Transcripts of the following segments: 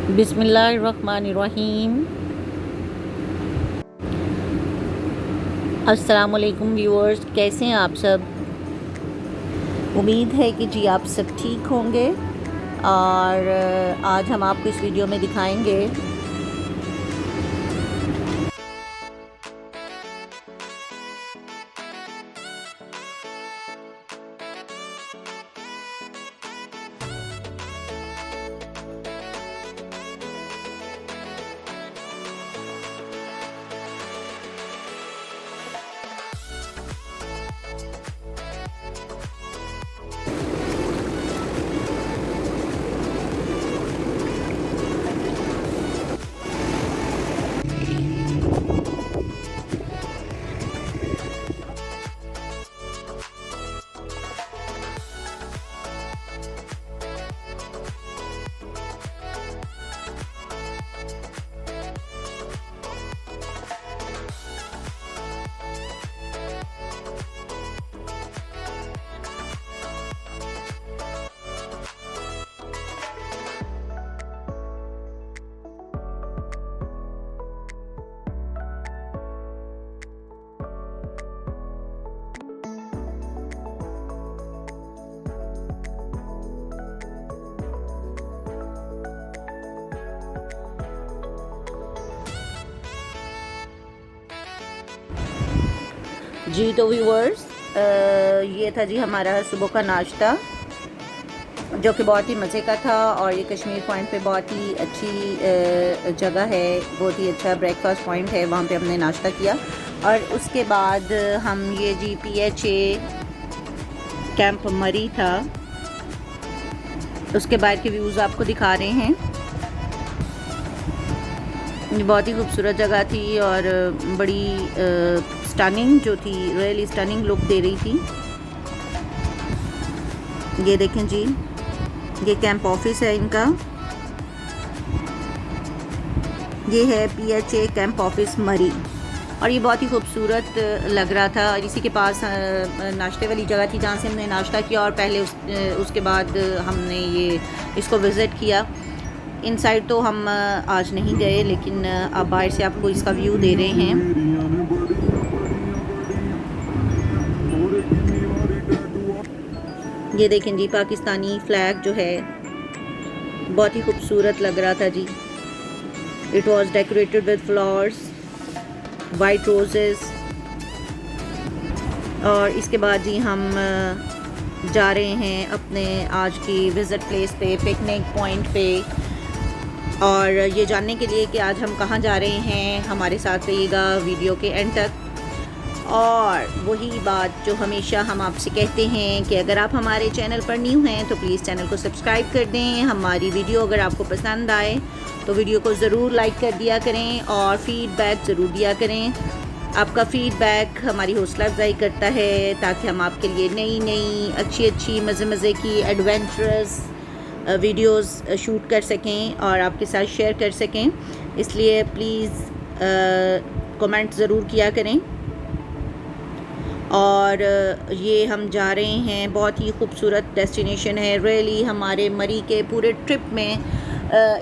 बिस्मिल्लाहिर्रहमानिर्रहीम। अस्सलामुअलैकुम व्यूअर्स, कैसे हैं आप सब। उम्मीद है कि जी आप सब ठीक होंगे। और आज हम आपको इस वीडियो में दिखाएंगे जी। तो व्यूअर्स, ये था जी हमारा सुबह का नाश्ता, जो कि बहुत ही मज़े का था। और ये कश्मीर पॉइंट पे बहुत ही अच्छी जगह है, बहुत ही अच्छा ब्रेकफास्ट पॉइंट है। वहाँ पे हमने नाश्ता किया और उसके बाद हम ये जी PHA कैंप मरी था, उसके बाद के व्यूज़ आपको दिखा रहे हैं। ये बहुत ही खूबसूरत जगह थी और बड़ी स्टनिंग जो थी, रियली स्टनिंग लुक दे रही थी। ये देखें जी, ये कैंप ऑफिस है इनका। ये है PHA कैंप ऑफिस मरी और ये बहुत ही खूबसूरत लग रहा था। और इसी के पास नाश्ते वाली जगह थी जहाँ से हमने नाश्ता किया और पहले उसके बाद हमने ये इसको विज़िट किया। इनसाइड तो हम आज नहीं गए, लेकिन अब बाहर से आपको इसका व्यू दे रहे हैं। ये देखें जी, पाकिस्तानी फ्लैग जो है बहुत ही खूबसूरत लग रहा था जी। It was decorated with flowers, white roses. और इसके बाद जी हम जा रहे हैं अपने आज की विज़िट प्लेस पे, पिकनिक पॉइंट पे। और ये जानने के लिए कि आज हम कहाँ जा रहे हैं, हमारे साथ रहिएगा वीडियो के एंड तक। और वही बात जो हमेशा हम आपसे कहते हैं कि अगर आप हमारे चैनल पर न्यू हैं तो प्लीज़ चैनल को सब्सक्राइब कर दें। हमारी वीडियो अगर आपको पसंद आए तो वीडियो को ज़रूर लाइक कर दिया करें और फ़ीडबैक ज़रूर दिया करें। आपका फ़ीडबैक हमारी हौसला अफजाई करता है, ताकि हम आपके लिए नई नई अच्छी मज़े की एडवेंचरस वीडियोस शूट कर सकें और आपके साथ शेयर कर सकें। इसलिए प्लीज़ कमेंट ज़रूर किया करें। और ये हम जा रहे हैं, बहुत ही खूबसूरत डेस्टिनेशन है रियली। हमारे मरी के पूरे ट्रिप में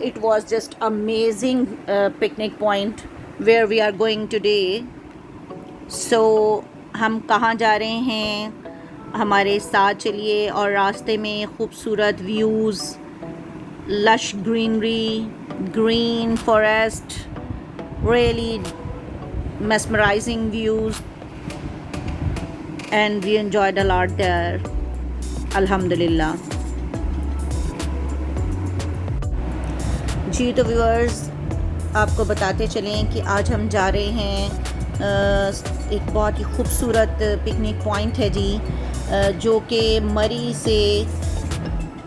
it was just amazing picnic point where we are going today. So हम कहाँ जा रहे हैं, हमारे साथ चलिए। और रास्ते में खूबसूरत views, lush greenery, green forest, really mesmerizing views, and we enjoyed a lot there, अल्हम्दुलिल्लाह। जी तो व्यूअर्स, आपको बताते चलें कि आज हम जा रहे हैं एक बहुत ही खूबसूरत पिकनिक पॉइंट है जी, जो कि मरी से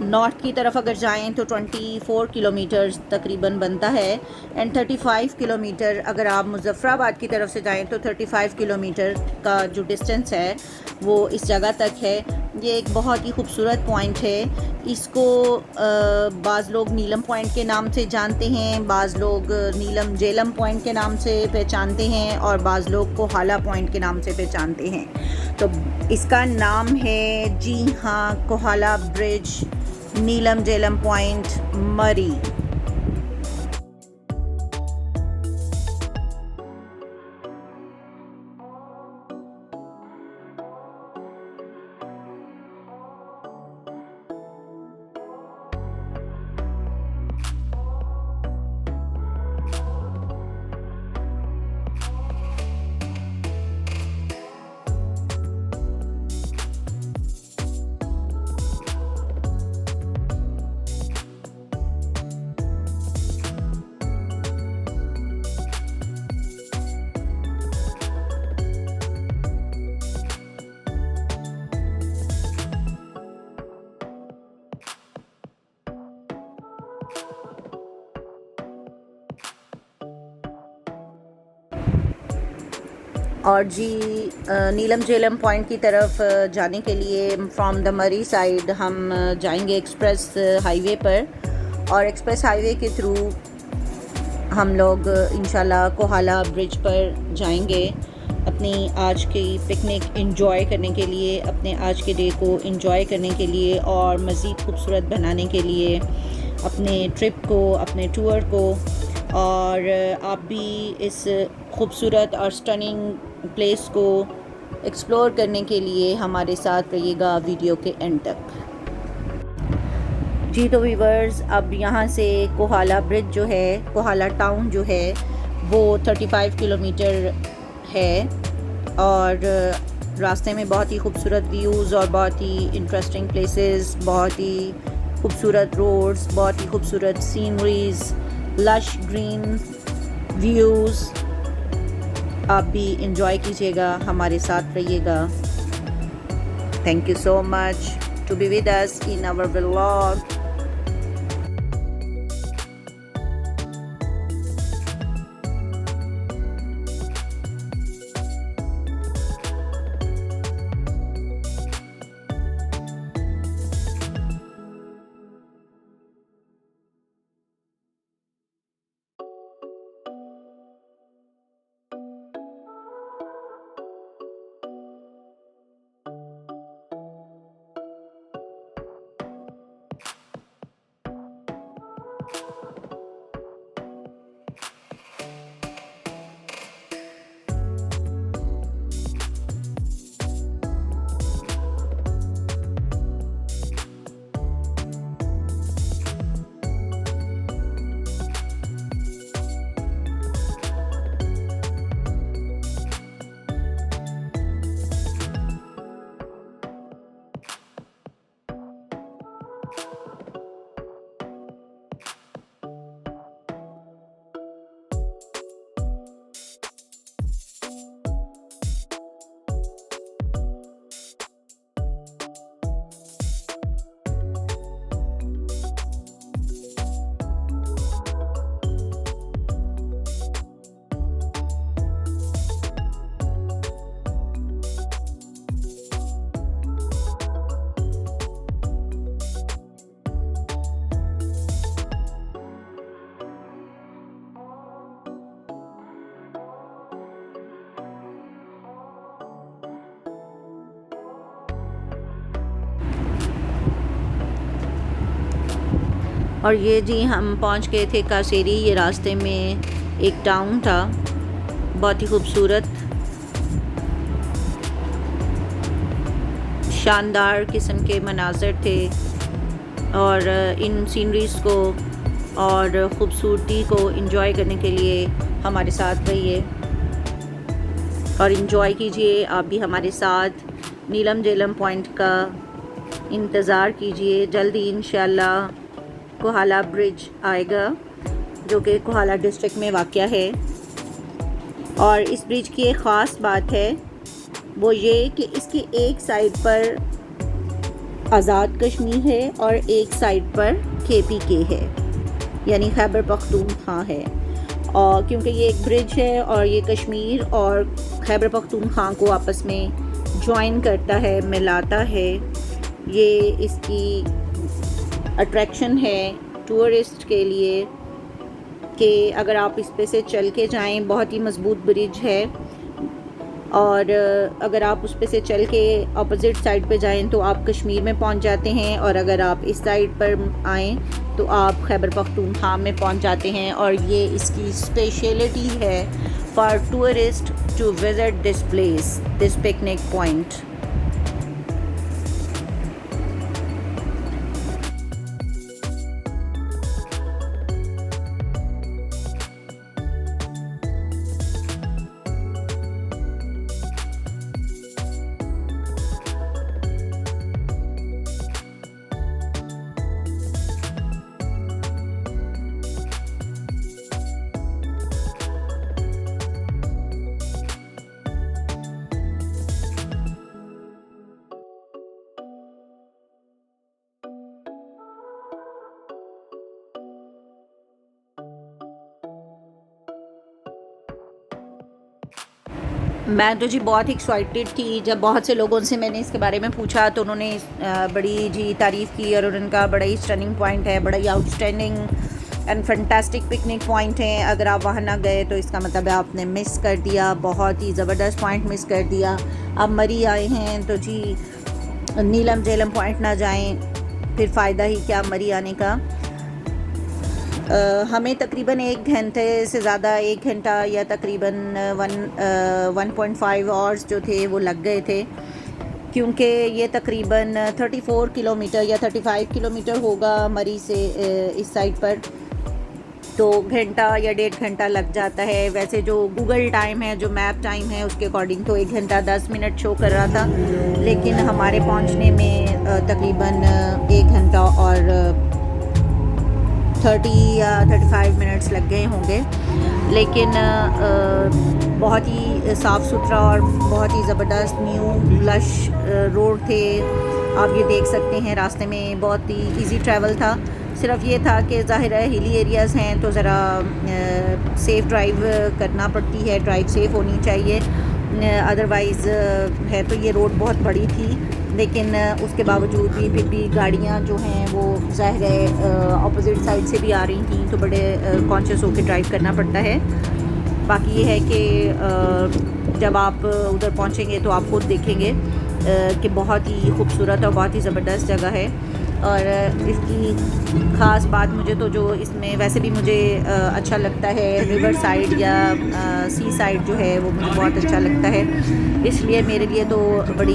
नॉर्थ की तरफ अगर जाएं तो 24 किलोमीटर तकरीबन बनता है। एंड 35 किलोमीटर अगर आप मुज़फ़्फ़राबाद की तरफ से जाएं तो 35 किलोमीटर का जो डिस्टेंस है वो इस जगह तक है। ये एक बहुत ही खूबसूरत पॉइंट है। इसको बाज़ लोग नीलम पॉइंट के नाम से जानते हैं, बाज़ लोग नीलम जेलम पॉइंट के नाम से पहचानते हैं और बाज़ लोग कोहाला पॉइंट के नाम से पहचानते हैं। तो इसका नाम है, जी हाँ, कोहाला ब्रिज, नीलम जेलम पॉइंट, मरी। और जी नीलम झेलम पॉइंट की तरफ जाने के लिए फ्रॉम द मरी साइड हम जाएंगे एक्सप्रेस हाईवे पर, और एक्सप्रेस हाईवे के थ्रू हम लोग इंशाल्लाह कोहाला ब्रिज पर जाएंगे अपनी आज की पिकनिक एंजॉय करने के लिए, अपने आज के डे को एंजॉय करने के लिए और मज़ीद खूबसूरत बनाने के लिए अपने ट्रिप को, अपने टूर को। और आप भी इस खूबसूरत और स्टनिंग प्लेस को एक्सप्लोर करने के लिए हमारे साथ रहिएगा वीडियो के एंड तक। जी तो व्यूवर्स, अब यहाँ से कोहाला ब्रिज जो है, कोहाला टाउन जो है वो 35 किलोमीटर है, और रास्ते में बहुत ही खूबसूरत व्यूज़ और बहुत ही इंटरेस्टिंग प्लेसेस, बहुत ही खूबसूरत रोड्स, बहुत ही खूबसूरत सीनरीज, लश ग्रीन व्यूज़। आप भी इंजॉय कीजिएगा, हमारे साथ रहिएगा। Thank you so much to be with us in our vlog. और ये जी हम पहुंच गए थे कासेरी। ये रास्ते में एक टाउन था, बहुत ही खूबसूरत शानदार किस्म के मनाज़र थे, और इन सीनरीज़ को और ख़ूबसूरती को एंजॉय करने के लिए हमारे साथ रहिए और एंजॉय कीजिए। आप भी हमारे साथ नीलम झेलम पॉइंट का इंतज़ार कीजिए। जल्दी इंशाल्लाह कोहाला ब्रिज आएगा, जो कि कोहाला डिस्ट्रिक्ट में वाक़या है। और इस ब्रिज की एक ख़ास बात है वो ये कि इसकी एक साइड पर आज़ाद कश्मीर है और एक साइड पर KPK है, यानी खैबर पख्तूनख्वा है। और क्योंकि ये एक ब्रिज है और ये कश्मीर और खैबर पख्तूनख्वा को आपस में जॉइन करता है, मिलाता है, ये इसकी अट्रैक्शन है टूरिस्ट के लिए कि अगर आप इस पे से चल के जाएं, बहुत ही मज़बूत ब्रिज है। और अगर आप उस पे से चल के अपोज़िट साइड पे जाएं तो आप कश्मीर में पहुंच जाते हैं, और अगर आप इस साइड पर आएँ तो आप खैबर पख्तूनख्वा में पहुंच जाते हैं। और ये इसकी स्पेशलिटी है for tourist to visit this place, this picnic point. मैं तो जी बहुत एक्साइटेड थी। जब बहुत से लोगों से मैंने इसके बारे में पूछा तो उन्होंने बड़ी जी तारीफ़ की और उनका बड़ा ही स्टनिंग पॉइंट है, बड़ा ही outstanding and fantastic picnic point है। अगर आप वहाँ ना गए तो इसका मतलब है आपने मिस कर दिया, बहुत ही ज़बरदस्त पॉइंट मिस कर दिया। आप मरी आए हैं तो जी नीलम झेलम पॉइंट ना जाएं, फिर फ़ायदा ही क्या मरी आने का। हमें तकरीबन 1 घंटे से ज़्यादा, 1 घंटा या तकरीबन 1.5 आवर्स जो थे वो लग गए थे, क्योंकि ये तकरीबन 34 किलोमीटर या 35 किलोमीटर होगा मरी से इस साइड पर, तो घंटा या 1.5 घंटा लग जाता है। वैसे जो गूगल टाइम है, जो मैप टाइम है, उसके अकॉर्डिंग तो 1 घंटा 10 मिनट शो कर रहा था, लेकिन हमारे पहुंचने में तकरीबन 1 घंटा और 30 या 35 मिनट्स लग गए होंगे। लेकिन बहुत ही साफ़ सुथरा और बहुत ही ज़बरदस्त न्यू लश रोड थे। आप ये देख सकते हैं, रास्ते में बहुत ही इजी ट्रैवल था। सिर्फ ये था कि ज़ाहिर है हिली एरियाज़ हैं तो ज़रा सेफ़ ड्राइव करना पड़ती है, ड्राइव सेफ़ होनी चाहिए। अदरवाइज़ है तो ये रोड बहुत बड़ी थी, लेकिन उसके बावजूद भी फिर भी गाड़ियाँ जो हैं वो ज़ाहिर है अपोजिट साइड से भी आ रही थी, तो बड़े कॉन्शियस होकर ड्राइव करना पड़ता है। बाकी ये है कि जब आप उधर पहुँचेंगे तो आप खुद देखेंगे कि बहुत ही खूबसूरत और बहुत ही ज़बरदस्त जगह है। और इसकी ख़ास बात मुझे तो जो इसमें वैसे भी मुझे अच्छा लगता है, रिवर साइड या सी साइड जो है वो मुझे बहुत अच्छा लगता है, इसलिए मेरे लिए तो बड़ी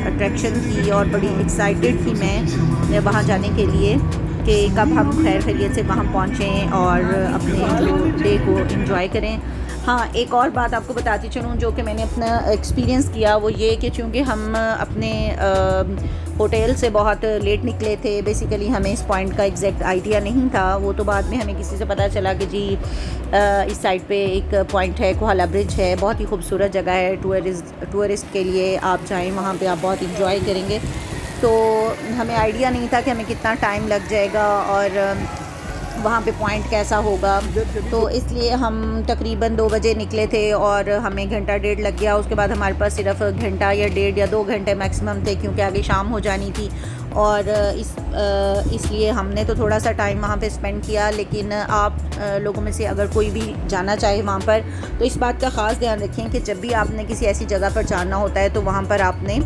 अट्रैक्शन थी और बड़ी एक्साइटेड थी मैं वहाँ जाने के लिए कि कब हम खैर खैरियत से वहाँ पहुँचें और अपने डे को एंजॉय करें। हाँ, एक और बात आपको बताती चलूँ जो कि मैंने अपना एक्सपीरियंस किया, वो ये कि चूँकि हम अपने होटल से बहुत लेट निकले थे, बेसिकली हमें इस पॉइंट का एग्जैक्ट आइडिया नहीं था। वो तो बाद में हमें किसी से पता चला कि जी इस साइड पे एक पॉइंट है, कोहाला ब्रिज है, बहुत ही खूबसूरत जगह है, टूरिस्ट के लिए आप जाएँ वहाँ पे आप बहुत इंजॉय करेंगे। तो हमें आइडिया नहीं था कि हमें कितना टाइम लग जाएगा और वहाँ पे पॉइंट कैसा होगा, तो इसलिए हम तकरीबन 2 बजे निकले थे और हमें घंटा 1.5 लग गया। उसके बाद हमारे पास सिर्फ घंटा या 1.5 या 2 घंटे मैक्सिमम थे, क्योंकि आगे शाम हो जानी थी और इसलिए हमने तो थोड़ा सा टाइम वहाँ पे स्पेंड किया। लेकिन आप लोगों में से अगर कोई भी जाना चाहे वहाँ पर, तो इस बात का ख़ास ध्यान रखें कि जब भी आपने किसी ऐसी जगह पर जाना होता है तो वहाँ पर आपने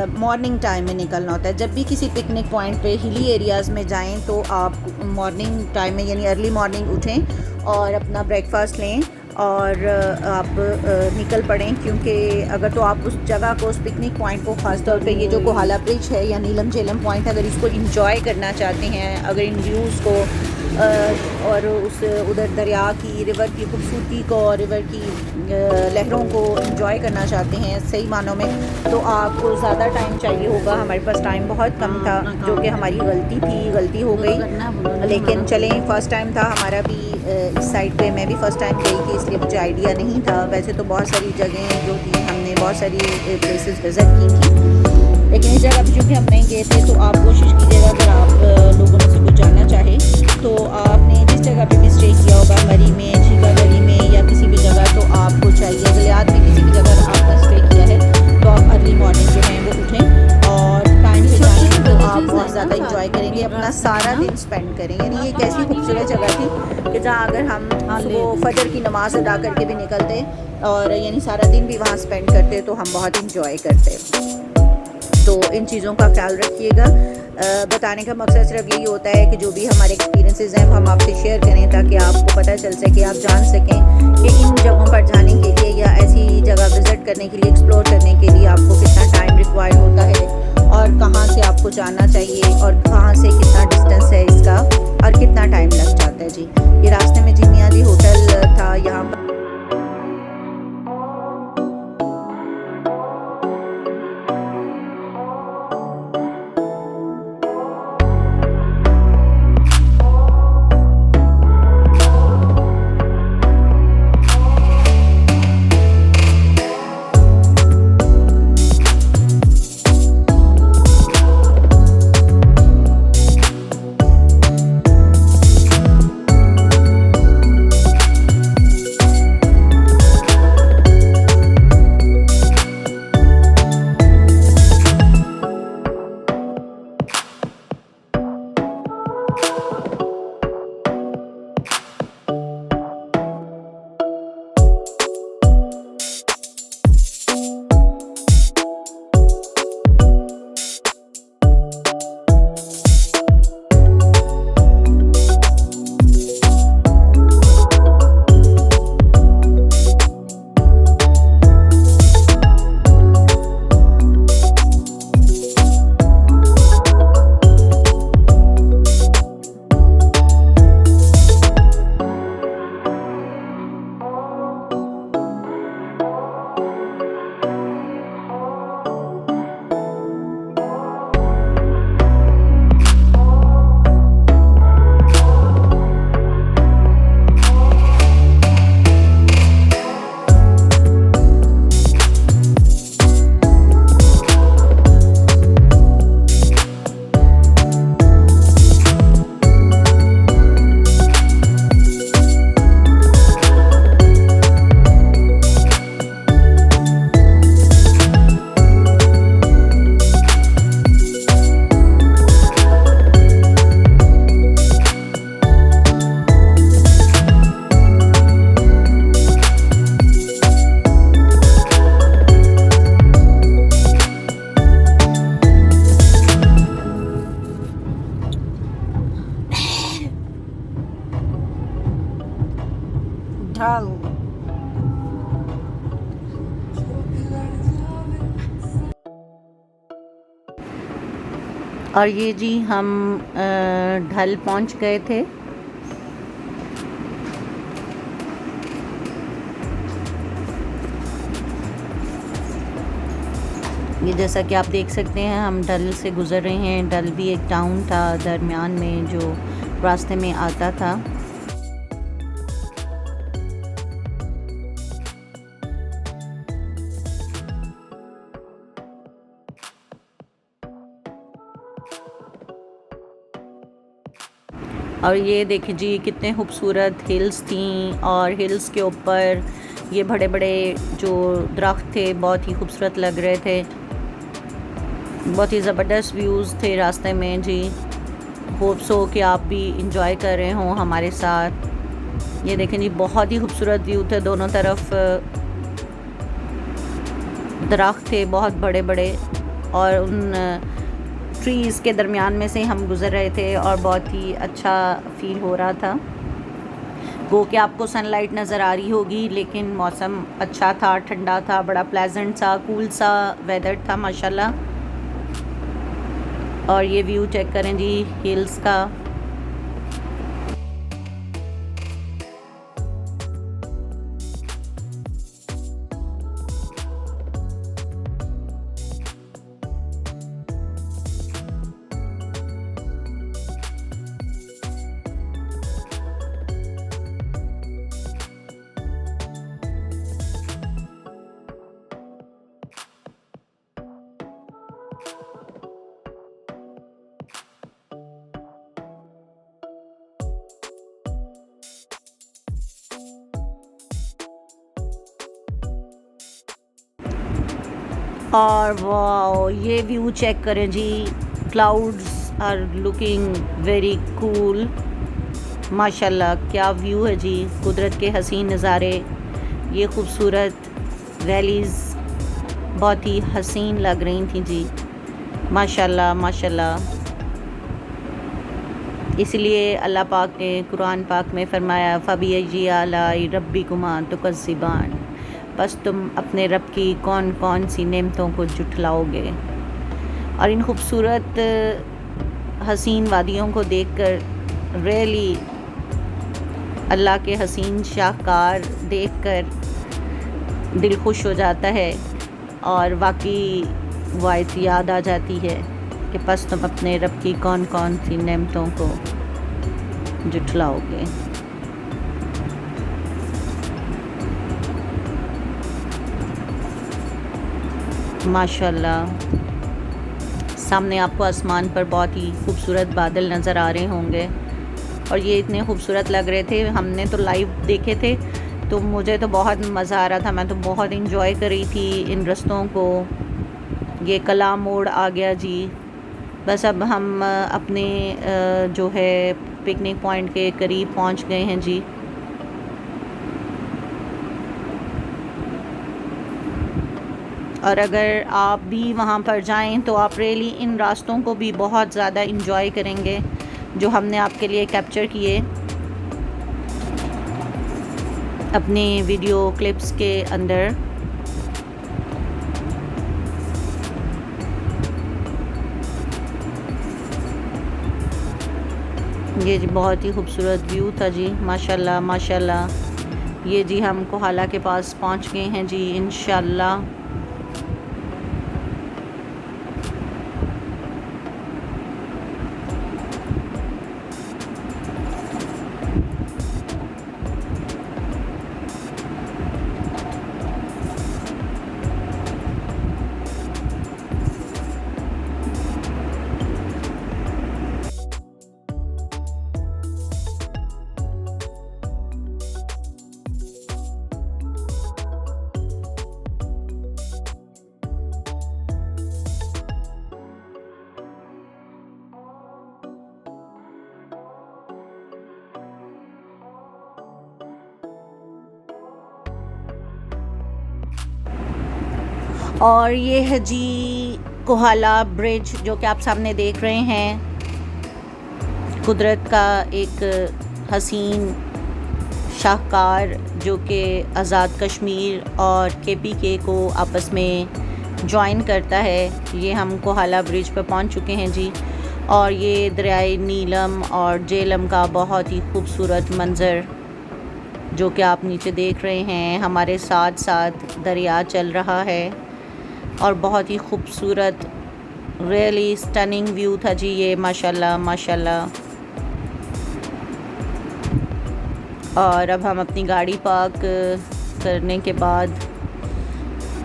मॉर्निंग टाइम में निकलना होता है। जब भी किसी पिकनिक पॉइंट पे हिली एरियाज़ में जाएं तो आप मॉर्निंग टाइम में यानी अर्ली मॉर्निंग उठें और अपना ब्रेकफास्ट लें और आप निकल पड़ें, क्योंकि अगर तो आप उस जगह को, उस पिकनिक पॉइंट को, ख़ास तौर पे ये जो कोहाला ब्रिज है या नीलम झेलम पॉइंट, अगर इसको इंजॉय करना चाहते हैं, अगर इन व्यूज़ को और उस उधर दरिया की, रिवर की खूबसूरती को और रिवर की लहरों को इंजॉय करना चाहते हैं सही मानों में, तो आपको ज़्यादा टाइम चाहिए होगा। हमारे पास टाइम बहुत कम था, जो कि हमारी गलती हो गई। लेकिन चलें, फ़र्स्ट टाइम था हमारा भी इस साइड पे, मैं भी फ़र्स्ट टाइम गई थी, इसलिए मुझे आइडिया नहीं था। वैसे तो बहुत सारी जगहें जो थी, हमने बहुत सारी प्लेसेस विज़िट की थी, लेकिन इस जगह पर चूँकि हम नहीं गए थे, तो आप कोशिश कीजिएगा अगर आप लोगों में से कुछ जानना चाहे तो आपने जिस जगह पे भी स्टे किया होगा, मरी में, झीका गली में या किसी भी जगह, तो आपको चाहिए गलियात में किसी भी जगह आपने स्टे किया है तो आप अर्ली मॉर्निंग जो है वो उठें और टाइम से जाएँ, तो आप बहुत ज़्यादा इंजॉय करेंगे, अपना सारा दिन स्पेंड करेंगे। यानी ये एक ऐसी खूबसूरत जगह थी कि जहाँ अगर हम सुबह फजर की नमाज़ अदा करके भी निकलते और यानी सारा दिन भी वहाँ स्पेंड करते तो हम बहुत इंजॉय करते। तो इन चीज़ों का ख्याल रखिएगा। बताने का मकसद सिर्फ यही होता है कि जो भी हमारे एक्सपीरियंसेस हैं वो हम आपसे शेयर करें, ताकि आपको पता चल सके, आप जान सकें कि इन जगहों पर जाने के लिए या ऐसी जगह विज़िट करने के लिए, एक्सप्लोर करने के लिए आपको कितना टाइम रिक्वायर्ड होता है और कहाँ से आपको जाना चाहिए और कहाँ से कितना डिस्टेंस है इसका और कितना टाइम लग जाता है। जी, ये रास्ते में जी मियाँ दी होटल था, यहाँ पर ढल। और ये जी हम ढल पहुंच गए थे। ये जैसा कि आप देख सकते हैं हम डल से गुज़र रहे हैं। डल भी एक टाउन था दरमियान में जो रास्ते में आता था। और ये देखिए जी कितने खूबसूरत हिल्स थी और हिल्स के ऊपर ये बड़े बड़े जो दरख्त थे बहुत ही खूबसूरत लग रहे थे। बहुत ही ज़बरदस्त व्यूज़ थे रास्ते में जी। होप्स हो कि आप भी इंजॉय कर रहे हों हमारे साथ। ये देखें जी बहुत ही खूबसूरत व्यू थे, दोनों तरफ दरख्त थे बहुत बड़े बड़े और उन ट्रीज़ के दरमियान में से हम गुज़र रहे थे और बहुत ही अच्छा फील हो रहा था। गो कि आपको सनलाइट नज़र आ रही होगी लेकिन मौसम अच्छा था, ठंडा था, बड़ा प्लेजेंट सा कूल सा वेदर था माशाल्लाह। और ये व्यू चेक करें जी हिल्स का। और वाओ ये व्यू चेक करें जी, clouds are looking very cool माशाल्लाह। क्या व्यू है जी, कुदरत के हसीन नज़ारे, ये खूबसूरत वैलीज़ बहुत ही हसीन लग रही थी जी माशाल्लाह माशाल्लाह। इसलिए अल्लाह पाक ने कुरान पाक में फ़रमाया फ़बिअय्यि आलाइ रब्बिकुमा तुकज़्ज़िबान, बस तुम अपने रब की कौन कौन सी नेमतों को जुठलाओगे। और इन खूबसूरत हसीन वादियों को देखकर रियली अल्लाह के हसीन शाहकार देखकर दिल खुश हो जाता है और वाकई वायत याद आ जाती है कि बस तुम अपने रब की कौन कौन सी नेमतों को जुठलाओगे। माशाल्लाह सामने आपको आसमान पर बहुत ही खूबसूरत बादल नज़र आ रहे होंगे और ये इतने खूबसूरत लग रहे थे। हमने तो लाइव देखे थे तो मुझे तो बहुत मज़ा आ रहा था, मैं तो बहुत इंजॉय कर रही थी इन रस्तों को। ये कलाम मोड़ आ गया जी। बस अब हम अपने जो है पिकनिक पॉइंट के करीब पहुंच गए हैं जी। और अगर आप भी वहाँ पर जाएं तो आप रियली इन रास्तों को भी बहुत ज़्यादा इंजॉय करेंगे जो हमने आपके लिए कैप्चर किए अपने वीडियो क्लिप्स के अंदर। ये जी बहुत ही खूबसूरत व्यू था जी माशाल्लाह माशाल्लाह। ये जी हम कोहाला के पास पहुंच गए हैं जी इंशाल्लाह। और ये है जी कोहाला ब्रिज जो कि आप सामने देख रहे हैं। कुदरत का एक हसीन शाहकार जो कि आज़ाद कश्मीर और KPK को आपस में जॉइन करता है। ये हम कोहाला ब्रिज पर पहुंच चुके हैं जी। और ये दरियाए नीलम और जेलम का बहुत ही खूबसूरत मंज़र जो कि आप नीचे देख रहे हैं, हमारे साथ साथ दरिया चल रहा है और बहुत ही खूबसूरत रियली स्टनिंग व्यू था जी ये, माशाल्लाह माशाल्लाह। और अब हम अपनी गाड़ी पार्क करने के बाद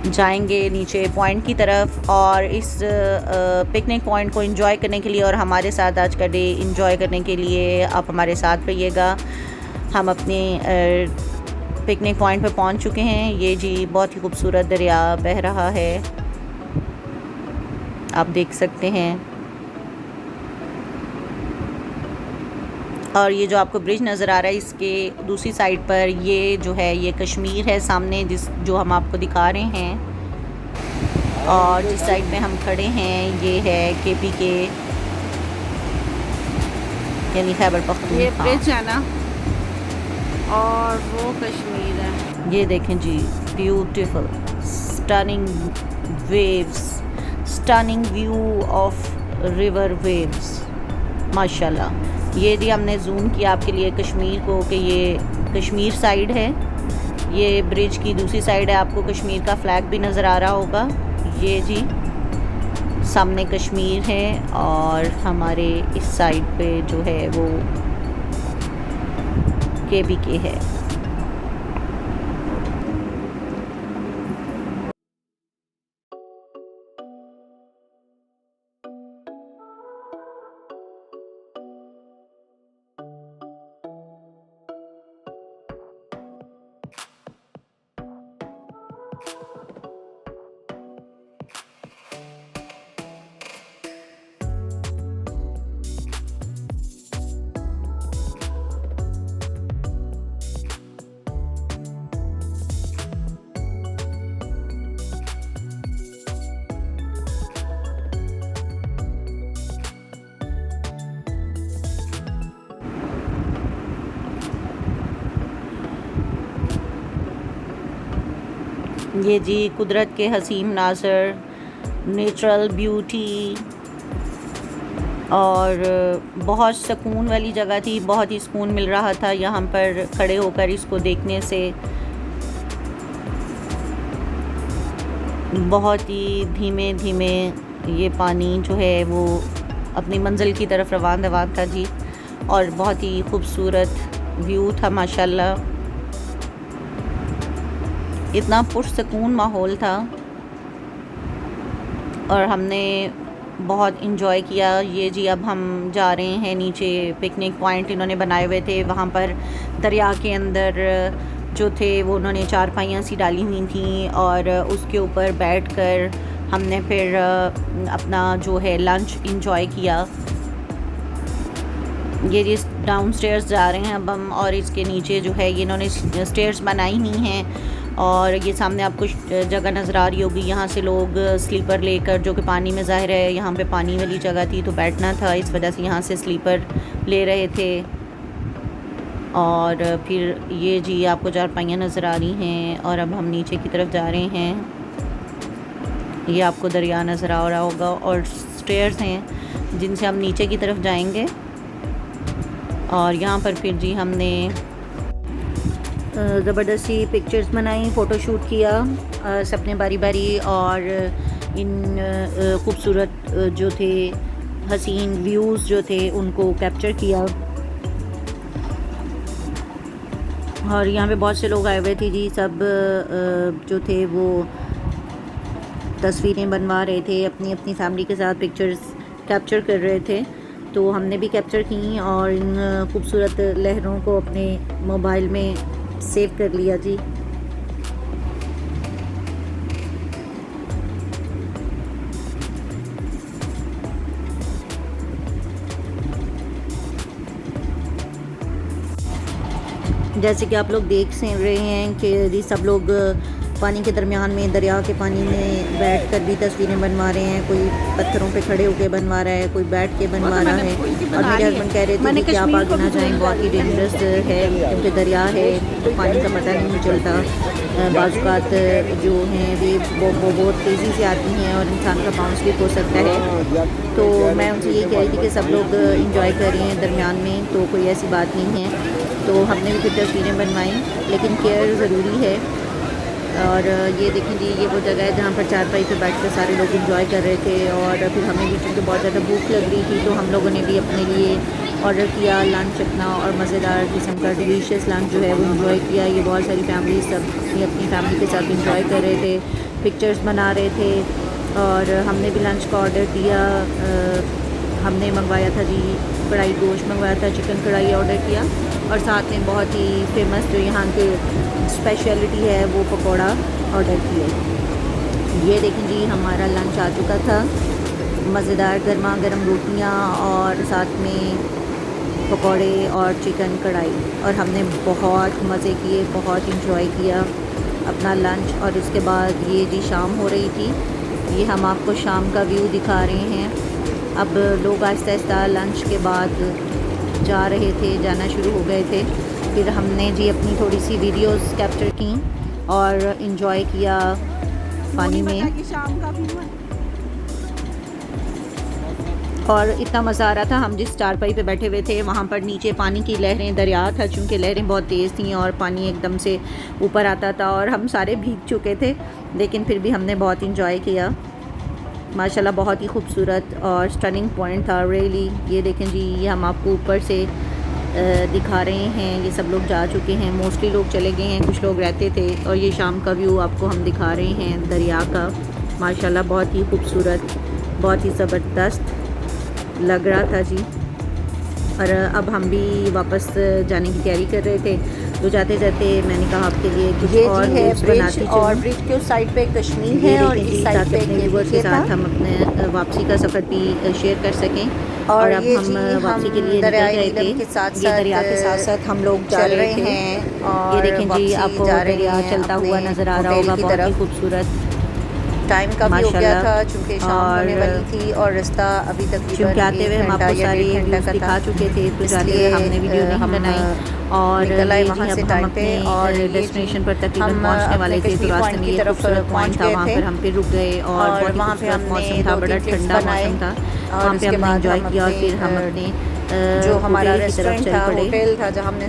जाएंगे नीचे पॉइंट की तरफ और इस पिकनिक पॉइंट को एंजॉय करने के लिए और हमारे साथ आज का डे एंजॉय करने के लिए आप हमारे साथ रहिएगा। हम अपने पिकनिक पॉइंट पे पहुंच चुके हैं। ये जी बहुत ही खूबसूरत दरिया बह रहा है, आप देख सकते हैं। और ये जो आपको ब्रिज नज़र आ रहा है, इसके दूसरी साइड पर ये जो है ये कश्मीर है सामने, जो हम आपको दिखा रहे हैं। और जिस साइड में हम खड़े हैं ये है KPK यानी खैबर पख्तूनख्वा। ये ब्रिज है ना, और वो कश्मीर है। ये देखें जी, beautiful stunning waves, stunning view of river waves, माशाल्लाह। ये जी हमने जूम किया आपके लिए कश्मीर को कि ये कश्मीर साइड है। ये ब्रिज की दूसरी साइड है, आपको कश्मीर का फ्लैग भी नज़र आ रहा होगा। ये जी सामने कश्मीर है और हमारे इस साइड पे जो है वो KPK है। ये जी कुदरत के हसीन नाज़र, नेचुरल ब्यूटी और बहुत सुकून वाली जगह थी। बहुत ही सुकून मिल रहा था यहाँ पर खड़े होकर इसको देखने से। बहुत ही धीमे धीमे ये पानी जो है वो अपनी मंजिल की तरफ रवान था जी। और बहुत ही खूबसूरत व्यू था माशाल्लाह, इतना पुरसकून माहौल था और हमने बहुत इन्जॉय किया। ये जी अब हम जा रहे हैं नीचे, पिकनिक पॉइंट इन्होंने बनाए हुए थे, वहाँ पर दरिया के अंदर जो थे वो उन्होंने चारपाइयाँ सी डाली हुई थी और उसके ऊपर बैठकर हमने फिर अपना जो है लंच इन्जॉय किया। ये जी डाउन स्टेयर्स जा रहे हैं अब हम, और इसके नीचे जो है ये इन्होंने स्टेयर्स बनाई हुई हैं और ये सामने आपको जगह नज़र आ रही होगी। यहाँ से लोग स्लीपर लेकर, जो कि पानी में ज़ाहिर है यहाँ पे पानी वाली जगह थी तो बैठना था, इस वजह से यहाँ से स्लीपर ले रहे थे। और फिर ये जी आपको चारपाइयाँ नज़र आ रही हैं और अब हम नीचे की तरफ जा रहे हैं। ये आपको दरिया नज़र आ रहा होगा और स्टेयर्स हैं जिनसे हम नीचे की तरफ जाएंगे। और यहाँ पर फिर जी हमने ज़बरदस्ती पिक्चर्स बनाई, फ़ोटोशूट किया सबने बारी बारी, और इन खूबसूरत जो थे हसीन व्यूज़ जो थे उनको कैप्चर किया। और यहाँ पे बहुत से लोग आए हुए थे जी, सब जो थे वो तस्वीरें बनवा रहे थे, अपनी अपनी फैमिली के साथ पिक्चर्स कैप्चर कर रहे थे। तो हमने भी कैप्चर की और इन खूबसूरत लहरों को अपने मोबाइल में सेव कर लिया जी। जैसे कि आप लोग देख रहे हैं कि सब लोग पानी के दरमियान में, दरिया के पानी में बैठ कर भी तस्वीरें बनवा रहे हैं। कोई पत्थरों पे खड़े होकर बनवा रहा है, कोई बैठ के बनवा रहा है। और मेरे हस्बैंड कह रहे थे कि आप आगे ना जाएं, बहुत ही डेंजरस है क्योंकि दरिया है तो पानी का पता नहीं चलता। बाज़ात जो हैं वो बहुत तेज़ी से आती हैं और इंसान का पाँव स्लिप हो सकता है। तो मैं उनसे यही कह रही थी कि सब लोग इंजॉय कर रहे हैं दरमियान में, तो कोई ऐसी बात नहीं है। तो हमने भी फिर तस्वीरें बनवाई, लेकिन केयर ज़रूरी है। और ये देखें जी, ये वो जगह है जहाँ पर चारपाई पे बैठ कर सारे लोग इंजॉय कर रहे थे। और फिर हमें भी चूँकि बहुत ज़्यादा भूख लग रही थी तो हम लोगों ने भी अपने लिए ऑर्डर किया लंच अपना, और मज़ेदार किस्म का डिलीशियस लंच जो है वो इंजॉय किया। ये बहुत सारी फैमिली सब अपनी फैमिली के साथ इंजॉय कर रहे थे, पिक्चर्स बना रहे थे। और हमने भी लंच का ऑर्डर दिया। हमने मंगवाया था जी कढ़ाई गोश्त मंगवाया था, चिकन कढ़ाई ऑर्डर किया, और साथ में बहुत ही फेमस जो यहाँ के स्पेशलिटी है वो पकौड़ा ऑर्डर किए। ये देखें जी, हमारा लंच आ चुका था, मज़ेदार गर्मा गर्म रोटियाँ और साथ में पकौड़े और चिकन कढ़ाई। और हमने बहुत मज़े किए, बहुत इंजॉय किया अपना लंच। और उसके बाद ये जी शाम हो रही थी, ये हम आपको शाम का व्यू दिखा रहे हैं। अब लोग आहिस्ता आहिस्ता लंच के बाद जा रहे थे, जाना शुरू हो गए थे। फिर हमने जी अपनी थोड़ी सी वीडियोस कैप्चर की और इन्जॉय किया पानी में। और इतना मज़ा आ रहा था। हम जिस चारपाई पे बैठे हुए थे वहाँ पर नीचे पानी की लहरें, दरिया था चूँकि लहरें बहुत तेज़ थीं और पानी एकदम से ऊपर आता था और हम सारे भीग चुके थे, लेकिन फिर भी हमने बहुत इंजॉय किया। माशाल्लाह बहुत ही खूबसूरत और स्टनिंग पॉइंट था रियली। ये देखें जी, ये हम आपको ऊपर से दिखा रहे हैं। ये सब लोग जा चुके हैं, मोस्टली लोग चले गए हैं, कुछ लोग रहते थे। और ये शाम का व्यू आपको हम दिखा रहे हैं दरिया का। माशाल्लाह बहुत ही खूबसूरत, बहुत ही ज़बरदस्त लग रहा था जी। और अब हम भी वापस जाने की तैयारी कर रहे थे, तो जाते जाते मैंने कहा आपके लिए कुछ और वीडियोस बनाती चलूं। और ब्रिज के उस साइड पे कश्मीर है और इस साइड पे अपने व्यूअर्स के साथ हम अपने वापसी का सफ़र भी शेयर कर सकें। और अब हम वापसी के लिए निकल रहे थे। ये दरिया के साथ साथ हम लोग जा रहे हैं। और ये देखें जी, आपको दरिया चलता हुआ नज़र आ रहा होगा, बहुत ही खूबसूरत। टाइम का भी हो गया था चूँकि शाम होने वाली थी और रास्ता अभी तकरीबन आते हुए हम आपको सारी व्यूज़ दिखा चुके थे, तो जाते हुए हमने वीडियो नहीं बनाई। और वहाँ से टाइम पे और डेस्टिनेशन पर तकरीबन पहुंचने वाले थे, तो रास्ते में ये खूबसूरत पॉइंट था, वहाँ पर हम फिर रुक गए। और बहुत ही खूबसूरत मौसम था, बड़ा ठंडा मौसम था, वहाँ पे हमने एंजॉय किया। और फिर हम अपने जो हमारा रेस्टोरेंट था, होटल था जहाँ हमने